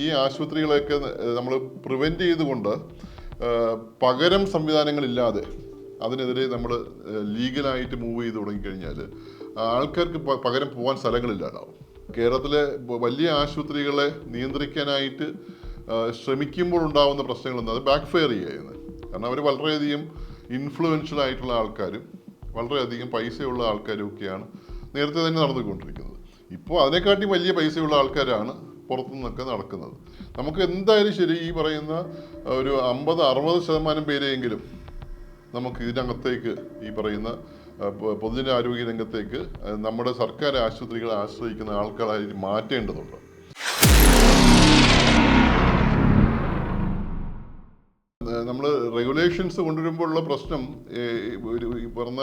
ഈ ആശുപത്രികളെയൊക്കെ നമ്മൾ പ്രിവെൻറ്റ് ചെയ്തുകൊണ്ട് പകരം സംവിധാനങ്ങളില്ലാതെ അതിനെതിരെ നമ്മൾ ലീഗലായിട്ട് മൂവ് ചെയ്ത് തുടങ്ങിക്കഴിഞ്ഞാൽ ആൾക്കാർക്ക് പകരം പോകാൻ സ്ഥലങ്ങളില്ലാതാവും. കേരളത്തിലെ വലിയ ആശുപത്രികളെ നിയന്ത്രിക്കാനായിട്ട് ശ്രമിക്കുമ്പോൾ ഉണ്ടാകുന്ന പ്രശ്നങ്ങളെന്ന് അത് ബാക്ക് ഫയർ ചെയ്യുന്നത്. കാരണം അവർ വളരെയധികം ഇൻഫ്ലുവൻഷ്യൽ ആയിട്ടുള്ള ആൾക്കാരും വളരെയധികം പൈസയുള്ള ആൾക്കാരും ഒക്കെയാണ് നേരത്തെ തന്നെ നടന്നുകൊണ്ടിരിക്കുന്നത്. ഇപ്പോൾ അതിനെക്കാട്ടി വലിയ പൈസയുള്ള ആൾക്കാരാണ് പുറത്തു നിന്നൊക്കെ നടക്കുന്നത്. നമുക്ക് എന്തായാലും ശരി ഈ പറയുന്ന ഒരു 50-60% പേരെയെങ്കിലും നമുക്ക് ഇതിനകത്തേക്ക് ഈ പറയുന്ന പൊതുജനാരോഗ്യ രംഗത്തേക്ക് നമ്മുടെ സർക്കാർ ആശുപത്രികളെ ആശ്രയിക്കുന്ന ആൾക്കാരായി മാറ്റേണ്ടതുണ്ട്. നമ്മൾ റെഗുലേഷൻസ് കൊണ്ടുവരുമ്പോഴുള്ള പ്രശ്നം ഈ പറഞ്ഞ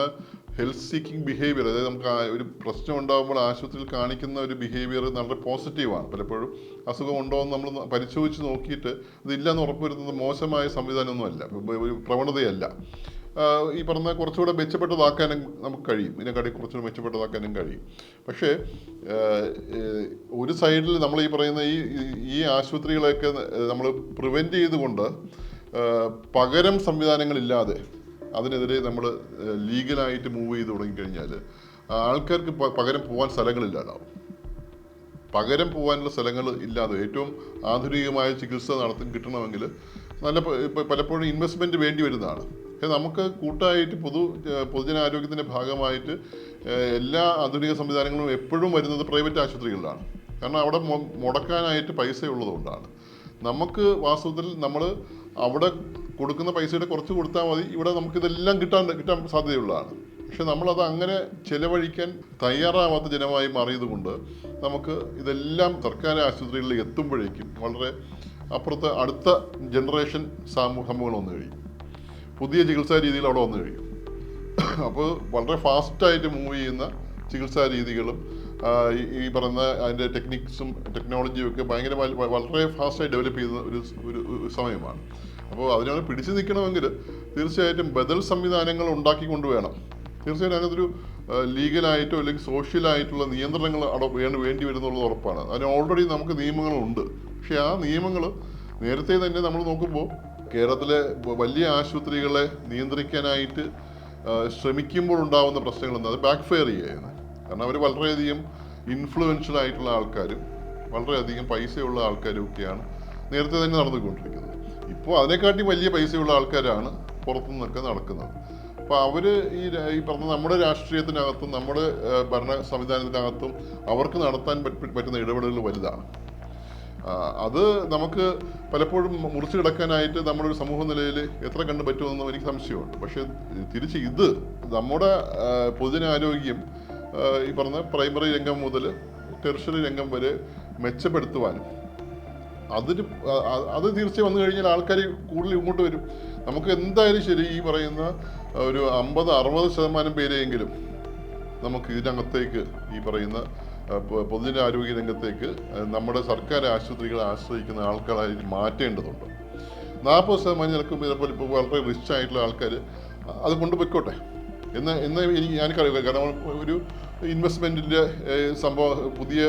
ഹെൽത്ത് സീക്കിംഗ് ബിഹേവിയർ, അതായത് നമുക്ക് ഒരു പ്രശ്നം ഉണ്ടാകുമ്പോൾ ആശുപത്രിയിൽ കാണിക്കുന്ന ഒരു ബിഹേവിയർ വളരെ പോസിറ്റീവാണ്. പലപ്പോഴും അസുഖം ഉണ്ടോ എന്ന് നമ്മൾ പരിശോധിച്ച് നോക്കിയിട്ട് അതില്ലെന്ന് ഉറപ്പുവരുത്തുന്നത് മോശമായ സംവിധാനമൊന്നുമല്ല, ഒരു പ്രവണതയല്ല. ഈ പറഞ്ഞ കുറച്ചുകൂടെ മെച്ചപ്പെട്ടതാക്കാനും നമുക്ക് കഴിയും, ഇതിനെക്കാട്ടി കുറച്ചുകൂടെ മെച്ചപ്പെട്ടതാക്കാനും കഴിയും. പക്ഷേ ഒരു സൈഡിൽ നമ്മൾ ഈ പറയുന്ന ഈ ആശുപത്രികളെയൊക്കെ നമ്മൾ പ്രിവെൻറ്റ് ചെയ്തുകൊണ്ട് പകരം സംവിധാനങ്ങളില്ലാതെ അതിനെതിരെ നമ്മൾ ലീഗലായിട്ട് മൂവ് ചെയ്ത് തുടങ്ങിക്കഴിഞ്ഞാൽ ആൾക്കാർക്ക് പകരം പോകാൻ സ്ഥലങ്ങളില്ലാതാവും. പകരം പോകാനുള്ള സ്ഥലങ്ങൾ ഇല്ലാതെ ഏറ്റവും ആധുനികമായ ചികിത്സ കിട്ടണമെങ്കിൽ പലപ്പോഴും ഇൻവെസ്റ്റ്മെൻറ്റ് വേണ്ടി വരുന്നതാണ്. പക്ഷേ നമുക്ക് കൂട്ടായിട്ട് പൊതുജനാരോഗ്യത്തിൻ്റെ ഭാഗമായിട്ട് എല്ലാ ആധുനിക സംവിധാനങ്ങളും എപ്പോഴും വരുന്നത് പ്രൈവറ്റ് ആശുപത്രികളിലാണ്. കാരണം അവിടെ മുടക്കാനായിട്ട് പൈസ ഉള്ളതുകൊണ്ടാണ്. നമുക്ക് വാസ്തവത്തിൽ നമ്മൾ അവിടെ കൊടുക്കുന്ന പൈസയുടെ കുറച്ച് കൊടുത്താൽ മതി, ഇവിടെ നമുക്കിതെല്ലാം കിട്ടാൻ സാധ്യതയുള്ളതാണ്. പക്ഷെ നമ്മളത് അങ്ങനെ ചെലവഴിക്കാൻ തയ്യാറാവാത്ത ജനമായി മാറിയതുകൊണ്ട് നമുക്ക് ഇതെല്ലാം സർക്കാർ ആശുപത്രികളിൽ എത്തുമ്പോഴേക്കും വളരെ അപ്പുറത്ത് അടുത്ത ജനറേഷൻ സംഭവങ്ങൾ വന്നു കഴിയും, പുതിയ ചികിത്സാ രീതികൾ അവിടെ വന്നു കഴിയും. അപ്പോൾ വളരെ ഫാസ്റ്റായിട്ട് മൂവ് ചെയ്യുന്ന ചികിത്സാ രീതികളും ഈ പറയുന്ന അതിൻ്റെ ടെക്നിക്സും ടെക്നോളജിയും ഒക്കെ വളരെ ഫാസ്റ്റായി ഡെവലപ്പ് ചെയ്യുന്ന ഒരു സമയമാണ്. അപ്പോൾ അതിനോട് പിടിച്ചു നിൽക്കണമെങ്കിൽ തീർച്ചയായിട്ടും ബദൽ സംവിധാനങ്ങൾ ഉണ്ടാക്കിക്കൊണ്ട് വേണം. തീർച്ചയായിട്ടും അതിനകത്തൊരു ലീഗലായിട്ടോ അല്ലെങ്കിൽ സോഷ്യലായിട്ടുള്ള നിയന്ത്രണങ്ങൾ അവിടെ വേണ്ടി വരുന്നുള്ളത് ഉറപ്പാണ്. അതിന് ഓൾറെഡി നമുക്ക് നിയമങ്ങളുണ്ട്. പക്ഷേ ആ നിയമങ്ങൾ നേരത്തെ തന്നെ നമ്മൾ നോക്കുമ്പോൾ കേരളത്തിലെ വലിയ ആശുപത്രികളെ നിയന്ത്രിക്കാനായിട്ട് ശ്രമിക്കുമ്പോൾ ഉണ്ടാകുന്ന പ്രശ്നങ്ങളെന്ന് അത് ബാക്ക് ഫയർ ചെയ്യുന്നത്. കാരണം അവർ വളരെയധികം ഇൻഫ്ലുവൻഷ്യൽ ആയിട്ടുള്ള ആൾക്കാരും വളരെയധികം പൈസയുള്ള ആൾക്കാരും ഒക്കെയാണ് നേരത്തെ തന്നെ നടന്നുകൊണ്ടിരിക്കുന്നത്. ഇപ്പോൾ അതിനെക്കാട്ടി വലിയ പൈസയുള്ള ആൾക്കാരാണ് പുറത്തു നിന്നൊക്കെ നടക്കുന്നത്. അപ്പോൾ അവർ ഈ പറഞ്ഞ നമ്മുടെ രാഷ്ട്രീയത്തിനകത്തും നമ്മുടെ ഭരണ സംവിധാനത്തിനകത്തും അവർക്ക് നടത്താൻ പറ്റുന്ന ഇടപെടലുകൾ വലുതാണ്. അത് നമുക്ക് പലപ്പോഴും മുറിച്ചു കിടക്കാനായിട്ട് നമ്മുടെ ഒരു സമൂഹ നിലയിൽ എത്ര കണ്ടു പറ്റുമെന്നും എനിക്ക് സംശയമുണ്ട്. പക്ഷേ തിരിച്ച് ഇത് നമ്മുടെ പൊതുജനാരോഗ്യം ഈ പറഞ്ഞ പ്രൈമറി രംഗം മുതൽ ടെർഷ്യറി രംഗം വരെ മെച്ചപ്പെടുത്തുവാനും അത് തീർച്ചയായും വന്നു കഴിഞ്ഞാൽ ആൾക്കാർ കൂടുതൽ ഇങ്ങോട്ട് വരും. നമുക്ക് എന്തായാലും ശരി ഈ പറയുന്ന ഒരു 50-60% പേരെയെങ്കിലും നമുക്ക് ഇതിനകത്തേക്ക് ഈ പറയുന്ന പൊതുജനാരോഗ്യ രംഗത്തേക്ക് നമ്മുടെ സർക്കാർ ആശുപത്രികളെ ആശ്രയിക്കുന്ന ആൾക്കാരായി മാറ്റേണ്ടതുണ്ട്. 40% ചിലപ്പോൾ ചിലപ്പോൾ ഇപ്പോൾ വളരെ റിച്ച് ആയിട്ടുള്ള ആൾക്കാർ അത് കൊണ്ടുപോയിക്കോട്ടെ എന്ന് ഞാനിക്കറിയില്ല. കാരണം ഒരു ഇൻവെസ്റ്റ്മെൻറ്റിൻ്റെ സംഭവം, പുതിയ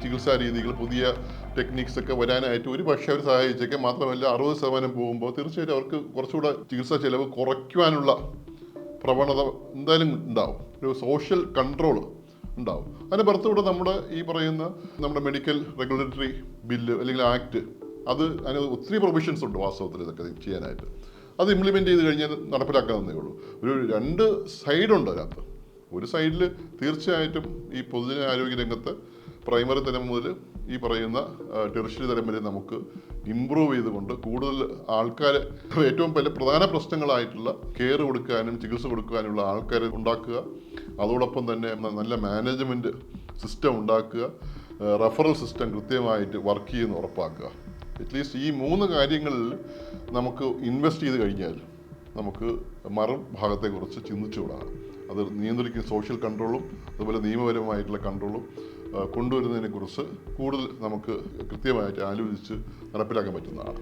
ചികിത്സാ രീതികൾ, പുതിയ ടെക്നിക്സ് ഒക്കെ വരാനായിട്ട് ഒരു പക്ഷേ അവർ സഹായിച്ചേക്കാം. മാത്രമല്ല 60% പോകുമ്പോൾ തീർച്ചയായിട്ടും അവർക്ക് കുറച്ചുകൂടെ ചികിത്സാ ചെലവ് കുറയ്ക്കുവാനുള്ള പ്രവണത എന്തായാലും ഉണ്ടാവും. ഒരു സോഷ്യൽ കൺട്രോൾ ഉണ്ടാവും. അതിന് പുറത്തുകൂടെ നമ്മുടെ ഈ പറയുന്ന നമ്മുടെ മെഡിക്കൽ റെഗുലേറ്ററി ബില്ല് അല്ലെങ്കിൽ ആക്ട്, അതിന് ഒത്തിരി പ്രൊവിഷൻസ് ഉണ്ട് വാസ്തവത്തിൽ ഇതൊക്കെ ചെയ്യാനായിട്ട്. അത് ഇംപ്ലിമെൻറ്റ് ചെയ്ത് കഴിഞ്ഞാൽ നടപ്പിലാക്കാവുന്നേ ഉള്ളൂ. ഒരു 2 സൈഡുണ്ട് അതിനകത്ത്. ഒരു സൈഡിൽ തീർച്ചയായിട്ടും ഈ പൊതുജനാരോഗ്യ രംഗത്ത് പ്രൈമറി തലം മുതൽ ഈ പറയുന്ന ടെറിഷ്യറി തലം വരെ നമുക്ക് ഇമ്പ്രൂവ് ചെയ്തുകൊണ്ട് കൂടുതൽ ആൾക്കാരെ ഏറ്റവും പ്രധാന പ്രശ്നങ്ങളായിട്ടുള്ള കെയർ കൊടുക്കാനും ചികിത്സ കൊടുക്കാനുള്ള ആൾക്കാരെ ഉണ്ടാക്കുക. അതോടൊപ്പം തന്നെ നല്ല മാനേജ്മെൻറ്റ് സിസ്റ്റം ഉണ്ടാക്കുക, റെഫറൽ സിസ്റ്റം കൃത്യമായിട്ട് വർക്ക് ചെയ്യുന്ന ഉറപ്പാക്കുക. അറ്റ്ലീസ്റ്റ് ഈ 3 കാര്യങ്ങളിൽ നമുക്ക് ഇൻവെസ്റ്റ് ചെയ്ത് കഴിഞ്ഞാൽ നമുക്ക് മറുഭാഗത്തെക്കുറിച്ച് ചിന്തിച്ചു തുടങ്ങാം. അത് നിയന്ത്രിക്കുന്ന സോഷ്യൽ കൺട്രോളും അതുപോലെ നിയമപരമായിട്ടുള്ള കൺട്രോളും കൊണ്ടുവരുന്നതിനെക്കുറിച്ച് കൂടുതൽ നമുക്ക് കൃത്യമായിട്ട് ആലോചിച്ച് നടപ്പിലാക്കാൻ പറ്റുന്നതാണ്.